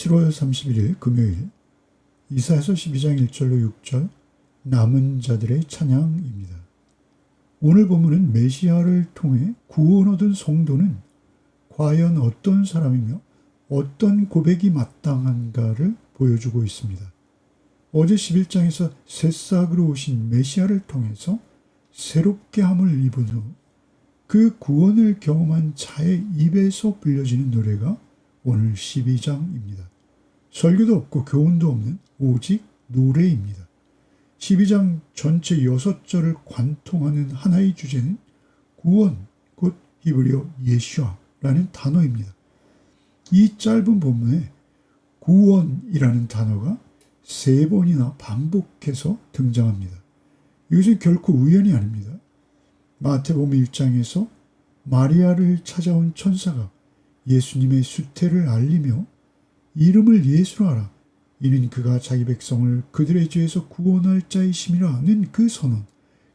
7월 31일 금요일 이사야서 12장 1절로 6절 남은 자들의 찬양입니다. 오늘 본문은 메시아를 통해 구원 얻은 성도는 과연 어떤 사람이며 어떤 고백이 마땅한가를 보여주고 있습니다. 어제 11장에서 새싹으로 오신 메시아를 통해서 새롭게 함을 입은 후 그 구원을 경험한 자의 입에서 불려지는 노래가 오늘 12장입니다. 설교도 없고 교훈도 없는 오직 노래입니다. 12장 전체 6절을 관통하는 하나의 주제는 구원, 곧 히브리어 예슈아라는 단어입니다. 이 짧은 본문에 구원이라는 단어가 3번이나 반복해서 등장합니다. 이것은 결코 우연이 아닙니다. 마태복음 1장에서 마리아를 찾아온 천사가 예수님의 수태를 알리며 이름을 예수로 하라. 이는 그가 자기 백성을 그들의 죄에서 구원할 자이심이라는 그 선언,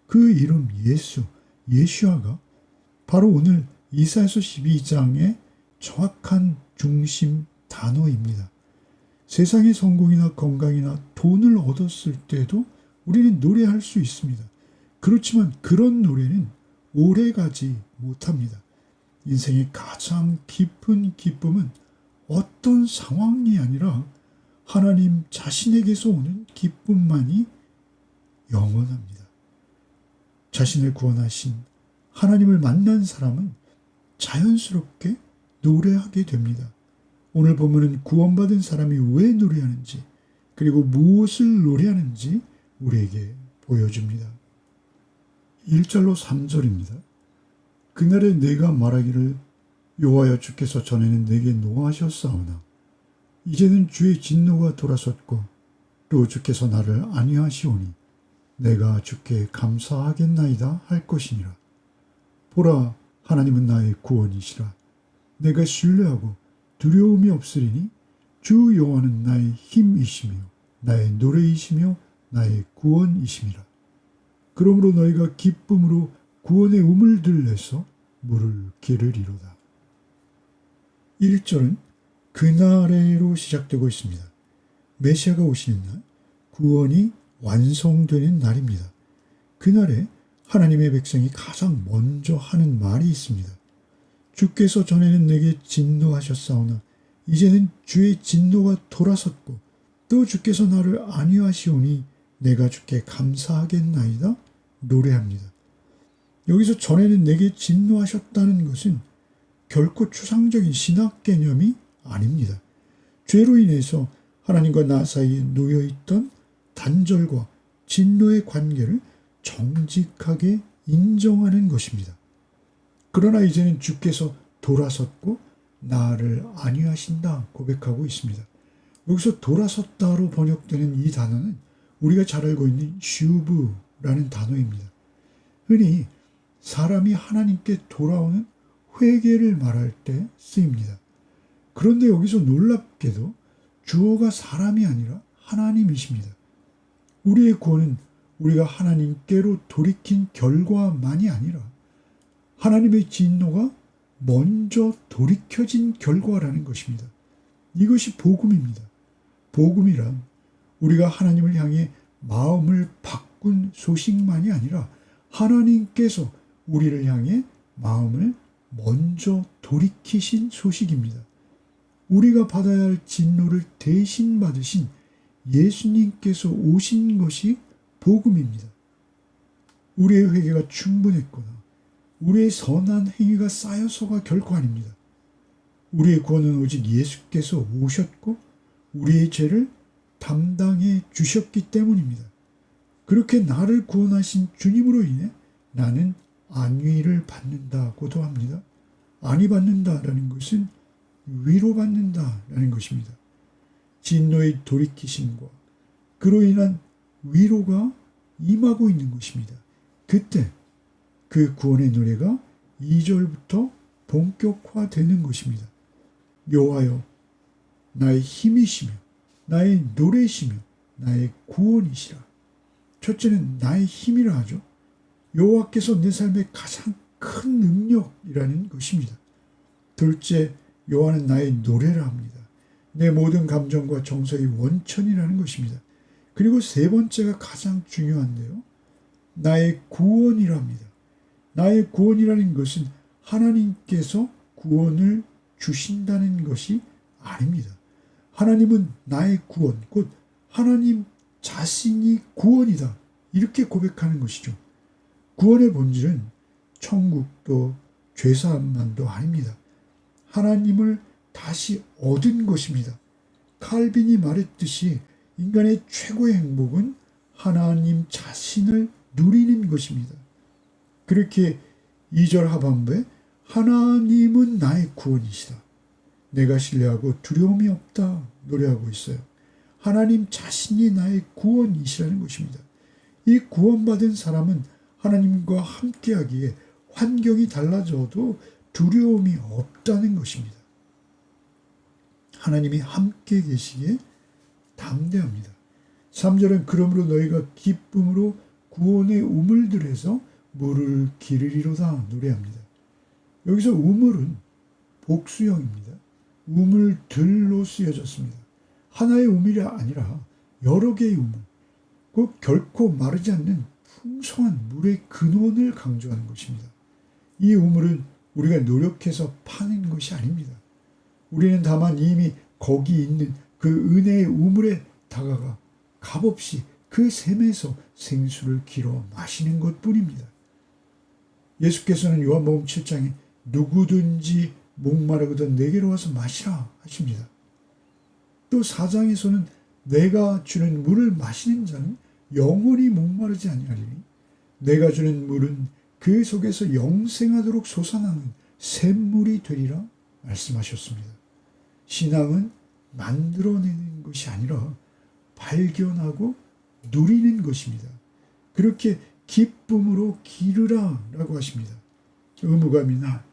그 이름 예수, 예슈아가 바로 오늘 이사야서 12장의 정확한 중심 단어입니다. 세상의 성공이나 건강이나 돈을 얻었을 때도 우리는 노래할 수 있습니다. 그렇지만 그런 노래는 오래가지 못합니다. 인생의 가장 깊은 기쁨은 어떤 상황이 아니라 하나님 자신에게서 오는 기쁨만이 영원합니다. 자신을 구원하신 하나님을 만난 사람은 자연스럽게 노래하게 됩니다. 오늘 본문은 구원받은 사람이 왜 노래하는지 그리고 무엇을 노래하는지 우리에게 보여줍니다. 1절로 3절입니다. 그날에 내가 말하기를 여호와여 주께서 전에는 내게 노하셨사오나 이제는 주의 진노가 돌아섰고 또 주께서 나를 안위하시오니 내가 주께 감사하겠나이다 할 것이니라. 보라, 하나님은 나의 구원이시라. 내가 신뢰하고 두려움이 없으리니 주 여호와는 나의 힘이시며 나의 노래이시며 나의 구원이심이라. 그러므로 너희가 기쁨으로 구원의 우물들 내서 물을 기르리로다. 1절은 그날에로 시작되고 있습니다. 메시아가 오시는 날, 구원이 완성되는 날입니다. 그날에 하나님의 백성이 가장 먼저 하는 말이 있습니다. 주께서 전에는 내게 진노하셨사오나 이제는 주의 진노가 돌아섰고 또 주께서 나를 안위하시오니 내가 주께 감사하겠나이다 노래합니다. 여기서 전에는 내게 진노하셨다는 것은 결코 추상적인 신학 개념이 아닙니다. 죄로 인해서 하나님과 나 사이에 놓여있던 단절과 진노의 관계를 정직하게 인정하는 것입니다. 그러나 이제는 주께서 돌아섰고 나를 안위하신다 고백하고 있습니다. 여기서 돌아섰다로 번역되는 이 단어는 우리가 잘 알고 있는 슈브라는 단어입니다. 흔히 사람이 하나님께 돌아오는 회개를 말할 때 쓰입니다. 그런데 여기서 놀랍게도 주어가 사람이 아니라 하나님이십니다. 우리의 구원은 우리가 하나님께로 돌이킨 결과만이 아니라 하나님의 진노가 먼저 돌이켜진 결과라는 것입니다. 이것이 복음입니다. 복음이란 우리가 하나님을 향해 마음을 바꾼 소식만이 아니라 하나님께서 우리를 향해 마음을 먼저 돌이키신 소식입니다. 우리가 받아야 할 진노를 대신 받으신 예수님께서 오신 것이 복음입니다. 우리의 회개가 충분했거나 우리의 선한 행위가 쌓여서가 결코 아닙니다. 우리의 구원은 오직 예수께서 오셨고 우리의 죄를 담당해 주셨기 때문입니다. 그렇게 나를 구원하신 주님으로 인해 나는 안위를 받는다고도 합니다. 안위 받는다라는 것은 위로받는다라는 것입니다. 진노의 돌이키심과 그로 인한 위로가 임하고 있는 것입니다. 그때 그 구원의 노래가 2절부터 본격화되는 것입니다. 여호와여 나의 힘이시며 나의 노래시며 나의 구원이시라. 첫째는 나의 힘이라 하죠. 여호와께서 내 삶의 가장 큰 능력이라는 것입니다. 둘째, 여호와는 나의 노래라 합니다. 내 모든 감정과 정서의 원천이라는 것입니다. 그리고 세 번째가 가장 중요한데요. 나의 구원이랍니다. 나의 구원이라는 것은 하나님께서 구원을 주신다는 것이 아닙니다. 하나님은 나의 구원, 곧 하나님 자신이 구원이다. 이렇게 고백하는 것이죠. 구원의 본질은 천국도 죄사함만도 아닙니다. 하나님을 다시 얻은 것입니다. 칼빈이 말했듯이 인간의 최고의 행복은 하나님 자신을 누리는 것입니다. 그렇게 2절 하반부에 하나님은 나의 구원이시다. 내가 신뢰하고 두려움이 없다 노래하고 있어요. 하나님 자신이 나의 구원이시라는 것입니다. 이 구원받은 사람은 하나님과 함께하기에 환경이 달라져도 두려움이 없다는 것입니다. 하나님이 함께 계시기에 담대합니다. 3절은 그러므로 너희가 기쁨으로 구원의 우물들에서 물을 기르리로다 노래합니다. 여기서 우물은 복수형입니다. 우물들로 쓰여졌습니다. 하나의 우물이 아니라 여러 개의 우물, 꼭 결코 마르지 않는 풍성한 물의 근원을 강조하는 것입니다. 이 우물은 우리가 노력해서 파는 것이 아닙니다. 우리는 다만 이미 거기 있는 그 은혜의 우물에 다가가 값없이 그 샘에서 생수를 길어 마시는 것뿐입니다. 예수께서는 요한복음 7장에 누구든지 목마르거든 내게로 와서 마시라 하십니다. 또 4장에서는 내가 주는 물을 마시는 자는 영원히 목마르지 아니하리니 내가 주는 물은 그 속에서 영생하도록 솟아나는 샘물이 되리라 말씀하셨습니다. 신앙은 만들어내는 것이 아니라 발견하고 누리는 것입니다. 그렇게 기쁨으로 기르라 라고 하십니다. 의무감이나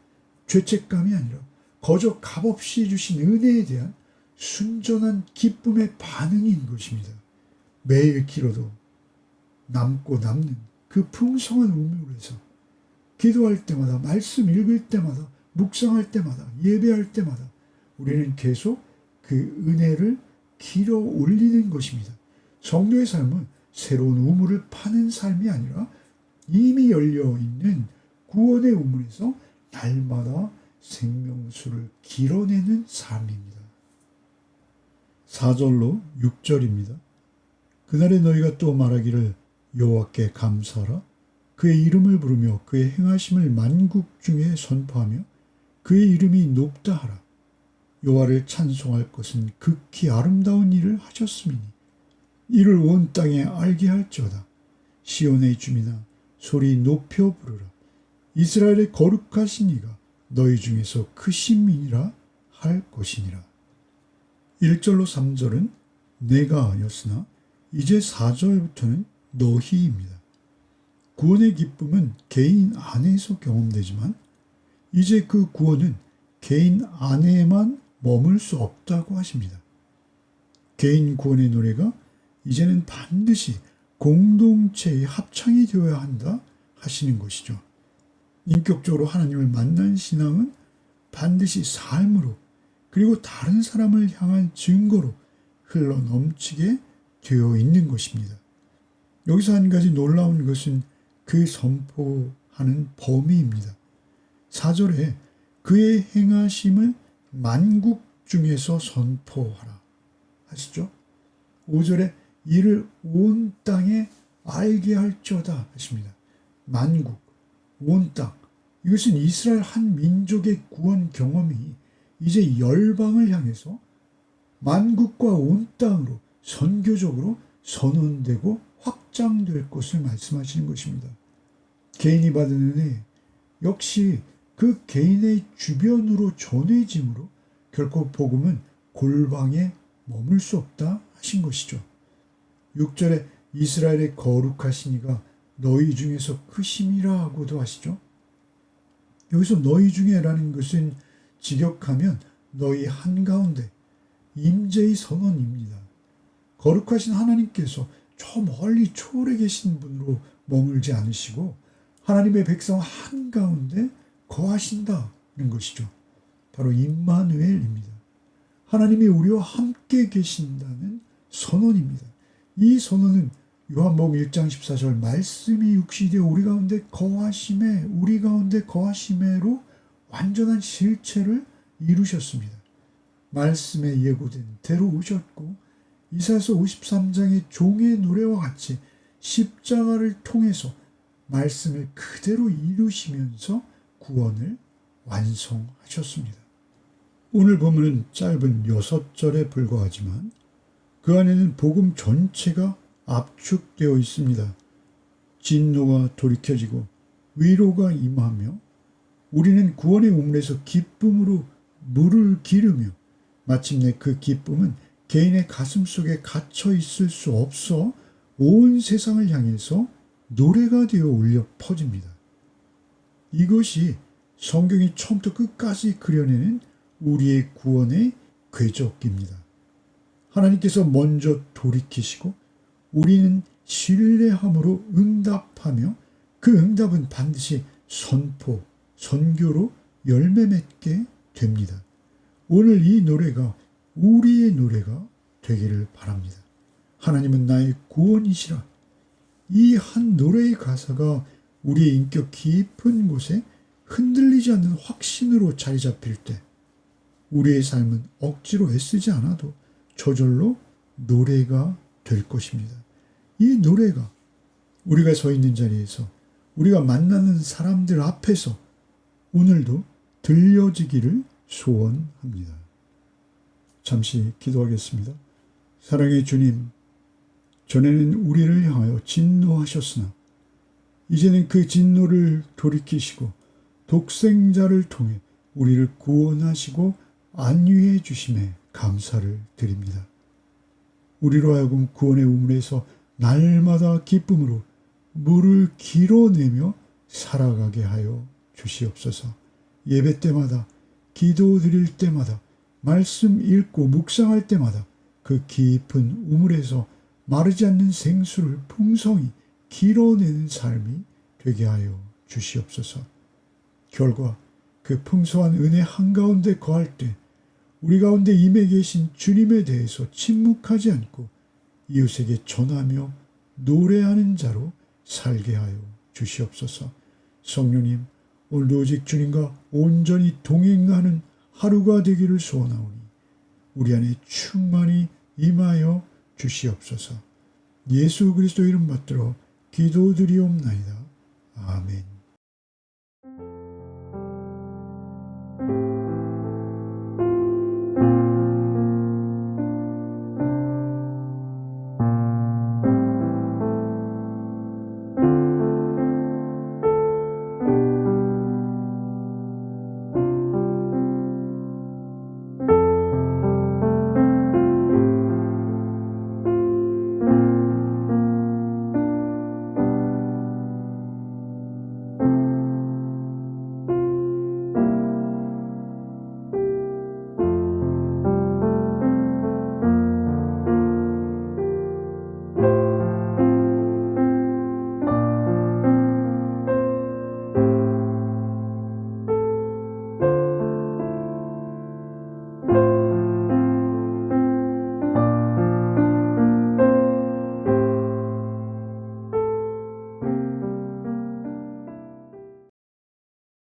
죄책감이 아니라 거저 값없이 주신 은혜에 대한 순전한 기쁨의 반응인 것입니다. 매일 길어도 남고 남는 그 풍성한 우물에서 기도할 때마다, 말씀 읽을 때마다, 묵상할 때마다, 예배할 때마다 우리는 계속 그 은혜를 길어 올리는 것입니다. 성도의 삶은 새로운 우물을 파는 삶이 아니라 이미 열려있는 구원의 우물에서 날마다 생명수를 길어내는 삶입니다. 4절로 6절입니다. 그날에 너희가 또 말하기를 여호와께 감사하라. 그의 이름을 부르며 그의 행하심을 만국 중에 선포하며 그의 이름이 높다 하라. 여호와를 찬송할 것은 극히 아름다운 일을 하셨음이니 이를 온 땅에 알게 할지어다. 시온의 주민아 소리 높여 부르라. 이스라엘의 거룩하신 이가 너희 중에서 크심이니라 할 것이니라. 1절로 3절은 내가 였으나 이제 4절부터는 너희입니다. 구원의 기쁨은 개인 안에서 경험되지만 이제 그 구원은 개인 안에만 머물 수 없다고 하십니다. 개인 구원의 노래가 이제는 반드시 공동체의 합창이 되어야 한다 하시는 것이죠. 인격적으로 하나님을 만난 신앙은 반드시 삶으로 그리고 다른 사람을 향한 증거로 흘러 넘치게 되어 있는 것입니다. 여기서 한 가지 놀라운 것은 그 선포하는 범위입니다. 4절에 그의 행하심을 만국 중에서 선포하라 하시죠. 5절에 이를 온 땅에 알게 할지어다 하십니다. 만국, 온 땅. 이것은 이스라엘 한 민족의 구원 경험이 이제 열방을 향해서 만국과 온 땅으로 선교적으로 선언되고 확장될 것을 말씀하시는 것입니다. 개인이 받은 은혜 역시 그 개인의 주변으로 전해짐으로 결코 복음은 골방에 머물 수 없다 하신 것이죠. 6절에 이스라엘의 거룩하신 이가 너희 중에서 크심이라고도 하시죠. 여기서 너희 중에라는 것은 직역하면 너희 한가운데 임재의 선언입니다. 거룩하신 하나님께서 저 멀리 초월해 계신 분으로 머물지 않으시고 하나님의 백성 한가운데 거하신다는 것이죠. 바로 임마누엘입니다. 하나님이 우리와 함께 계신다는 선언입니다. 이 선언은 요한복음 1장 14절 말씀이 육시되어 우리 가운데 거하심에로 완전한 실체를 이루셨습니다. 말씀에 예고된 대로 오셨고 이사야서 53장의 종의 노래와 같이 십자가를 통해서 말씀을 그대로 이루시면서 구원을 완성하셨습니다. 오늘 본문은 짧은 6절에 불과하지만 그 안에는 복음 전체가 압축되어 있습니다. 진노가 돌이켜지고 위로가 임하며 우리는 구원의 우물에서 기쁨으로 물을 기르며 마침내 그 기쁨은 개인의 가슴 속에 갇혀 있을 수 없어 온 세상을 향해서 노래가 되어 울려 퍼집니다. 이것이 성경이 처음부터 끝까지 그려내는 우리의 구원의 궤적입니다. 하나님께서 먼저 돌이키시고 우리는 신뢰함으로 응답하며 그 응답은 반드시 선포, 선교로 열매 맺게 됩니다. 오늘 이 노래가 우리의 노래가 되기를 바랍니다. 하나님은 나의 구원이시라. 이 한 노래의 가사가 우리의 인격 깊은 곳에 흔들리지 않는 확신으로 자리 잡힐 때 우리의 삶은 억지로 애쓰지 않아도 저절로 노래가 될 것입니다. 이 노래가 우리가 서 있는 자리에서 우리가 만나는 사람들 앞에서 오늘도 들려지기를 소원합니다. 잠시 기도하겠습니다. 사랑의 주님, 전에는 우리를 향하여 진노하셨으나 이제는 그 진노를 돌이키시고 독생자를 통해 우리를 구원하시고 안위해 주심에 감사를 드립니다. 우리로 하여금 구원의 우물에서 날마다 기쁨으로 물을 길어내며 살아가게 하여 주시옵소서. 예배 때마다, 기도 드릴 때마다, 말씀 읽고 묵상할 때마다 그 깊은 우물에서 마르지 않는 생수를 풍성히 길어내는 삶이 되게 하여 주시옵소서. 결과 그 풍성한 은혜 한가운데 거할 때 우리 가운데 임해 계신 주님에 대해서 침묵하지 않고 이웃에게 전하며 노래하는 자로 살게 하여 주시옵소서. 성령님, 오늘도 오직 주님과 온전히 동행하는 하루가 되기를 소원하오니 우리 안에 충만히 임하여 주시옵소서. 예수 그리스도 이름 받들어 기도드리옵나이다.